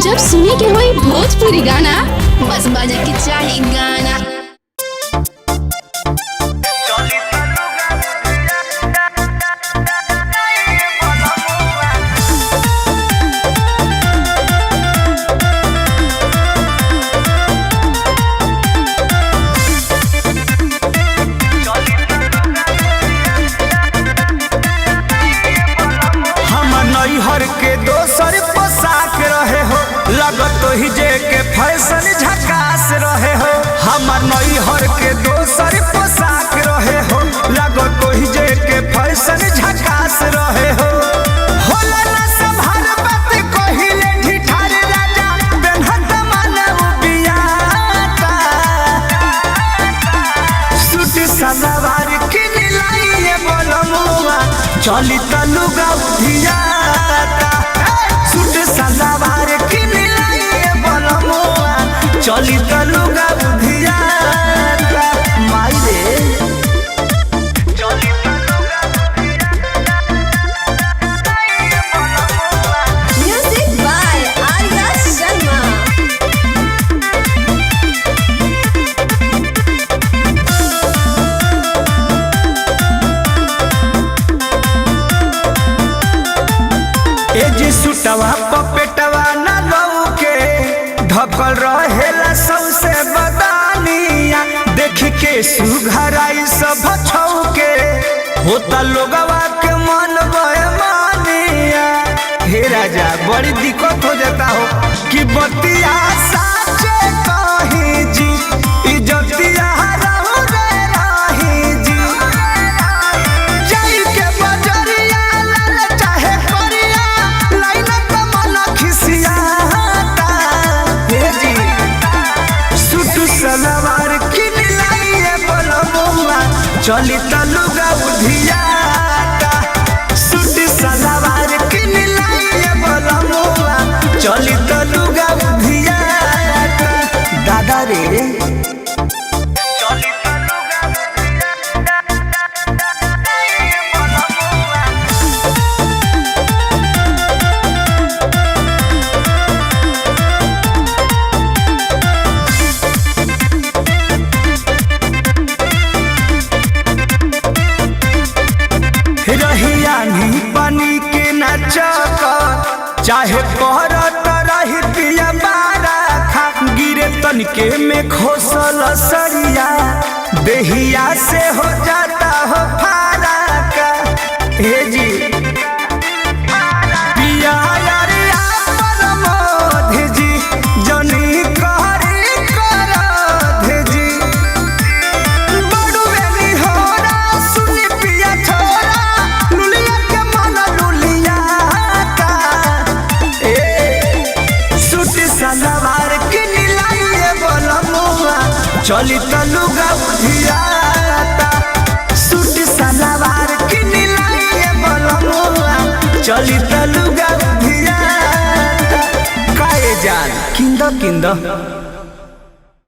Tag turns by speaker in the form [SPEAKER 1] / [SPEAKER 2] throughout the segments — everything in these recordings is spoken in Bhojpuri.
[SPEAKER 1] जब सुने के होई भोजपुरी गाना बस बजे के चाही गाना।
[SPEAKER 2] हर के दोसर पोशाक रहे हो लगत ही जे के फैशन झकास रहे हो। हमर नई हर के दोसर पोशाक रहे हो लगत ही जे के फैशन झकास रहे हो। होला ना संभार बात कहिले ठिठार राजा बेनहत मानव बियाता। सूट सलवार किन लाइए बोलमुआ चली तलुगा उधिया। सूट सलवार किन लाइए बोलमुआ चली तलुगा बुधिया। माई रे चली तलुगा
[SPEAKER 3] म्यूजिक बाय आर्या शर्मा।
[SPEAKER 2] ए जी सुटवा पपेटवा न लौके ढकल रहेला सौसे बदानिया। देख के सुघराई सब छौके होता लोगवा के मन बेमानिया। हे राजा बड़ी दिक्कत हो जाता हो कि बतिया साचे कहीं जी इज्जतिया रहू रे राही जी। जाई के बजरिया लाल चाहे करिया लाइन कमल खिसियाता। हे जी सूट सलवार किन लाइए बोलमुआ चली तलुगा उधियाता। सूट सलवार किन लाइए बोलमुआ चली तलुगा उधियाता। दादा रे चली तलुगा रहिया नहीं पानी के न चक चाहे पहरत रही पिया बारा खा। गिरे तनके में खोसल सरिया देहिया से हो जाता हो फारा का। हे जी पिया यारिया परमोध जी जनी कहरी करध जी। बड़ुए निहोरा सुनी पिया छोरा लुलिया के मन लुलिया का। सूट सलवार किन लाइए बोलमुआ चली तलुगा उधियाता। सूट सलवार किन लाइए बोलमुआ चली तलुगा उधियाता। काए जान किंद किंद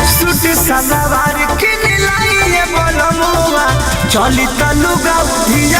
[SPEAKER 2] सूट सलवार किन लाइए बोलमुआ चली तलुगा उधिया।